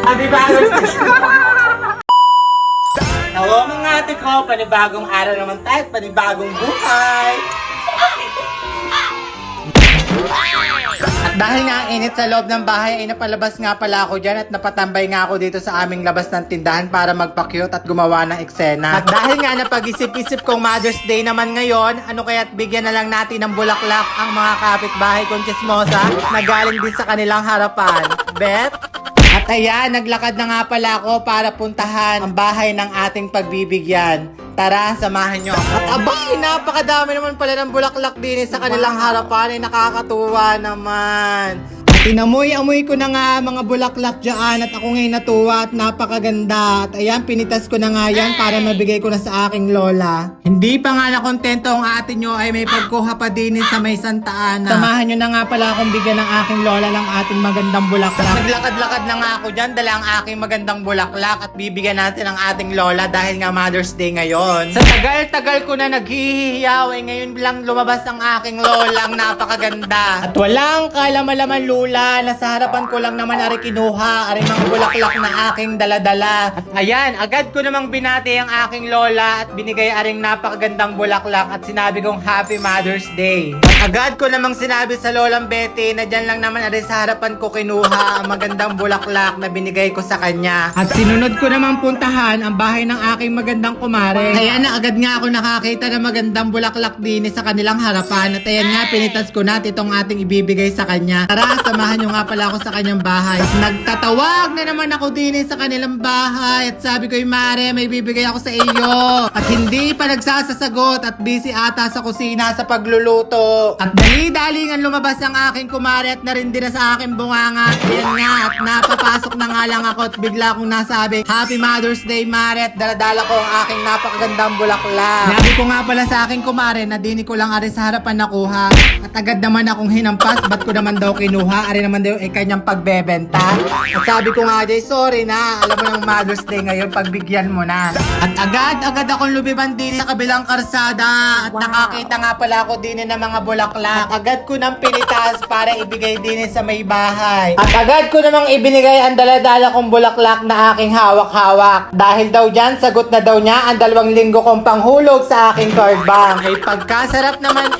Happy Father's Day! Hello mga ate ko, panibagong araw naman tayo, panibagong buhay! At dahil nga ang init sa loob ng bahay ay napalabas nga pala ako dyan at napatambay nga ako dito sa aming labas ng tindahan para magpa-cute at gumawa ng eksena. At dahil nga napag-isip-isip kong Mother's Day naman ngayon, ano kaya't bigyan na lang natin ng bulaklak ang mga kapitbahay kong chismosa na galing din sa kanilang harapan. Bet? At ayan, naglakad na nga pala ako para puntahan ang bahay ng ating pagbibigyan. Tara, samahan nyo ako. At abay, napakadami naman pala ng bulaklak din sa kanilang harapan. Ay nakakatuwa naman. At inamoy-amoy ko na nga mga bulaklak dyan at ako ngayon natuwa at napakaganda. At ayan, pinitas ko na nga yan para mabigay ko na sa aking lola. Hindi pa nga nakontento ang ate nyo ay may pagkuha pa din sa may Santa Ana. Samahan nyo na nga pala akong bigyan ng aking lola ng ating magandang bulaklak. Naglakad-lakad na nga ako dyan, dala ang aking magandang bulaklak at bibigyan natin ang ating lola dahil nga Mother's Day ngayon. Sa tagal-tagal ko na naghihihiyaw ay ngayon lang lumabas ang aking lolang napakaganda. At walang kalama-laman lula, nasa harapan ko lang naman ari kinuha, ari mga bulaklak na aking daladala. At ayan, agad ko namang binati ang aking lola at binigay aring napakagandang bulaklak at sinabi kong Happy Mother's Day. At agad ko namang sinabi sa lolang Betty na dyan lang naman ari sa harapan ko kinuha ang magandang bulaklak na binigay ko sa kanya. At sinunod ko namang puntahan ang bahay ng aking magandang kumare. Ayan na agad nga ako nakakita ng magandang bulaklak din sa kanilang harapan. At ayan nga, pinitas ko na itong ating ibibigay sa kanya. Tara, samahan nyo nga pala ako sa kanyang bahay. At nagtatawag na naman ako din sa kanilang bahay. At sabi ko, Mare, may bibigay ako sa iyo. At hindi pa nagsasasagot at busy ata sa kusina sa pagluluto. At dali-dalingan lumabas ang aking kumare at narindi na sa aking bunganga. Ayan nga, at napapasok na nga lang ako at bigla akong nasabi, Happy Mother's Day, Mare. At daladala ko ang aking napakagandang bulaklak. Nabi ko nga pala sa aking kumare na dini ko lang ari sa harapan nakuha. At agad naman akong hinampas, ba't ko naman daw kinuha? Ari naman daw ay kanyang pagbebenta. At sabi ko nga, Jay, sorry na. Alam mo ng Mother's Day ngayon, pagbigyan mo na. At agad akong lumiban din sa kabilang karsada. At nakakita nga pala ako din ng mga bulaklak. At agad ko nang pinitas para ibigay din sa may bahay. At agad ko namang ibinigay ang daladala kong bulaklak na aking hawak-hawak. Dahil daw dyan, sagot na daw niya ang 2 linggo kong panghulog sa aking card bank. Ay pagkasarap naman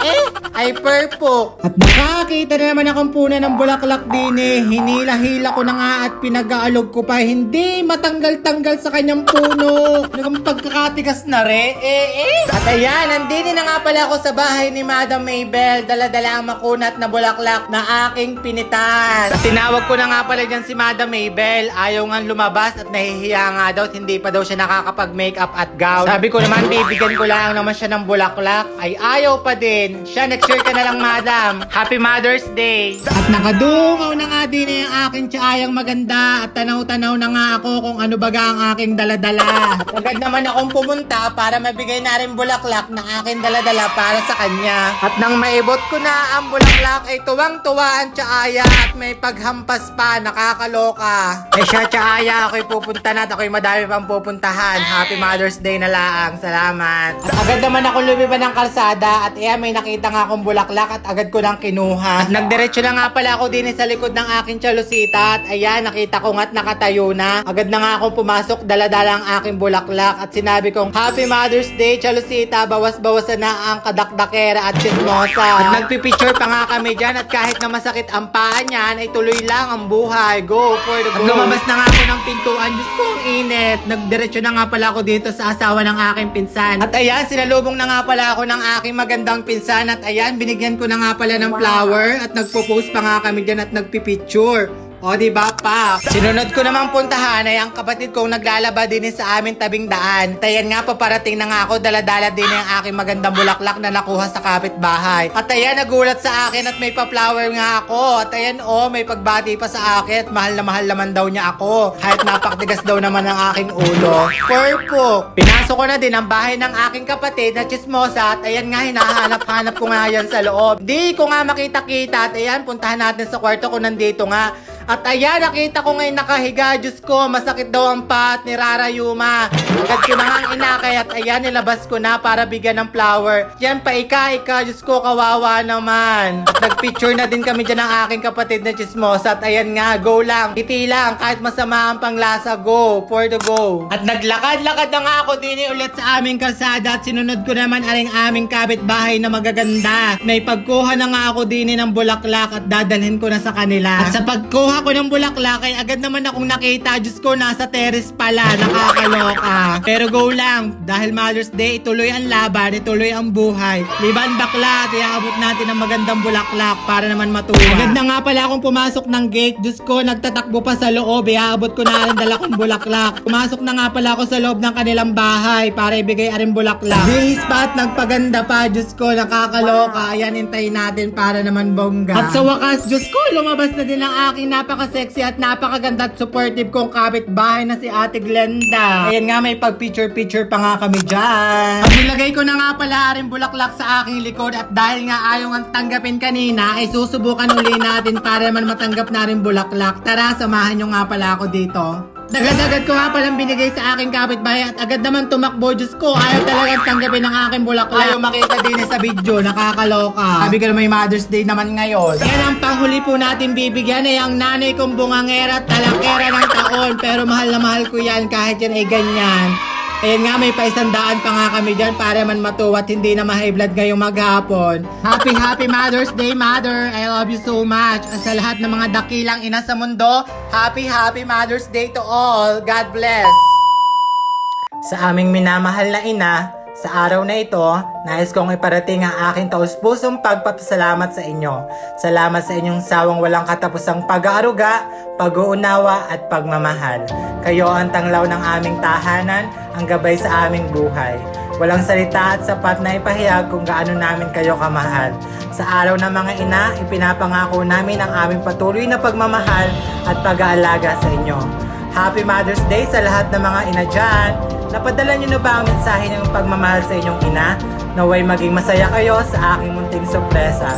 ay perfect. At nakakita na naman akong puno ng bulaklak din Hinila-hila ko na nga at pinag-aalog ko pa. Hindi matanggal-tanggal sa kanyang puno. Nagang pagkakatigas na At ayan, nandini na nga pala ako sa bahay ni Madam Maybel. Dala-dala ang makunat na bulaklak na aking pinitas. At tinawag ko na nga pala dyan si Madam Maybel. Ayaw nga lumabas at nahihiya nga daw at hindi pa daw siya nakakapag-makeup at gown. Sabi ko naman, bibigyan ko lang naman siya ng bulaklak. Ay ayaw pa din. Siya, nag-share ka na lang, Madam. Happy Mother's Day. At nakadungaw na nga din ang aking tsayang maganda at tanaw-tanaw na nga ako kung ano baga ang aking daladala. Agad naman akong pumunta para mabigay na rin bulaklak na aking daladala para sa kanya. At nang maibot ko na ang bulaklak ay tuwang-tuwa ang tsaya at may paghampas pa, nakakaloka. Ay siya, tsaya, ako'y pupunta na at ako'y madami pang pupuntahan. Happy Mother's Day na lang. Salamat. At agad naman ako lumiban ng kalsada at may nakita nga akong bulaklak at agad ko nang kinuha. At nagdiretso na nga pala ako din sa likod ng aking chalusita at ayan, nakita ko nga't nakatayo na. Agad na nga akong pumasok, daladala ang aking bulaklak at sinabi kong Happy Mother's Day, chalusita, bawas-bawasan na ang kadakdakera at chismosa. At nagpipicture pa nga kami dyan at kahit na masakit ang paa niyan, ay tuloy lang ang buhay. Go for the go. At lumabas na nga ako ng pintuan. Diyos ko, ang init. Nagdiretso na nga pala ako dito sa asawa ng aking pinsan. At ayan, sinalubong na nga pala ako ng aking magandang pinsan. At ayan, binigyan ko na nga pala ng flower. At nagpo-post pa nga kami dyan at nagpipicture. O diba pa? Sinunod ko namang puntahan ay ang kapatid kong naglalaba din sa amin tabing daan. Tayan nga, paparating na nga ako, daladala din ang aking magandang bulaklak na nakuha sa kapitbahay. At ayan, nagulat sa akin at may pa-flower nga ako. At ayan, may pagbati pa sa akin at mahal naman daw niya ako. Kahit napaktigas daw naman ang aking ulo. Perfect! Pinasok ko na din ang bahay ng aking kapatid na chismosa at ayan nga, hinahanap-hanap ko nga yan sa loob. Di ko nga makita-kita at ayan, puntahan natin sa kwarto ko, nandito nga. At ayan, nakita ko ngayon nakahiga. Diyos ko, masakit daw ang paat ni Rara Yuma. Agad ko na nga ang inakay at ayan, nilabas ko na para bigyan ng flower. Yan pa ika. Diyos ko, kawawa naman. At nagpicture na din kami dyan ng aking kapatid na chismosa. At ayan nga, go lang. Iti lang. Kahit masama ang panglasa, go. For the go. At naglakad-lakad na nga ako din ulit sa aming kalsada. At sinunod ko naman aring aming kapitbahay na magaganda. May pagkuha na nga ako din ng bulaklak at dadalhin ko na sa kanila. At sa pagkuha ko ng bulaklak ay agad naman akong nakita. Diyos ko, nasa terrace pala. Nakakaloka. Pero go lang. Dahil Mother's Day, ituloy ang laban, ituloy ang buhay. Liban bakla, iaabot natin ang magandang bulaklak para naman matuwa. Agad na nga pala akong pumasok ng gate. Diyos ko, nagtatakbo pa sa loob. Iaabot ko na rin dala kong bulaklak. Pumasok na nga pala ako sa loob ng kanilang bahay para ibigay aring bulaklak. Bihis pa at nagpaganda pa. Diyos ko, nakakaloka. Ayan, hintayin natin para naman bongga. At sa wakas, Diyos ko, lumabas na din ang aking napaka-sexy at napakaganda at supportive kong kapitbahay na si Ate Glenda. Ayan nga, may pag-picture-picture pa nga kami dyan. At nilagay ko na nga pala rin bulaklak sa aking likod at dahil nga ayaw ang tanggapin kanina, ay susubukan uli natin para naman matanggap na rin bulaklak. Tara, samahan nyo nga pala ako dito. Dagad-dagad ko nga palang binigay sa aking kapitbahay at agad naman tumakbo. Diyos ko, ayaw talagang tanggapin ang aking bulaklak. Ayaw makita din sa video, nakakaloka. Sabi ko na may Mother's Day naman ngayon. Yan ang panghuli po natin bibigyan ay ang nanay kong bungangera at talakera ng taon. Pero mahal na mahal ko yan kahit yan ay ganyan. Ayan nga, may paisandaan pa nga kami dyan para man matuwa at hindi na ma-high blood ngayong maghapon. Happy Mother's Day, Mother! I love you so much. At sa lahat ng mga dakilang ina sa mundo, Happy Mother's Day to all. God bless! Sa aming minamahal na ina, sa araw na ito, nais kong iparating ang aking taus-pusong pagpapasalamat sa inyo. Salamat sa inyong sawang walang katapusang pag-aaruga, pag-uunawa at pagmamahal. Kayo ang tanglaw ng aming tahanan, ang gabay sa aming buhay. Walang salita at sapat na ipahayag kung gaano namin kayo kamahal. Sa araw ng mga ina, ipinapangako namin ang aming patuloy na pagmamahal at pag-aalaga sa inyo. Happy Mother's Day sa lahat ng mga ina dyan. Napadala niyo na ba ang mensahe ng pagmamahal sa inyong ina? Naway maging masaya kayo sa aking munting sorpresa.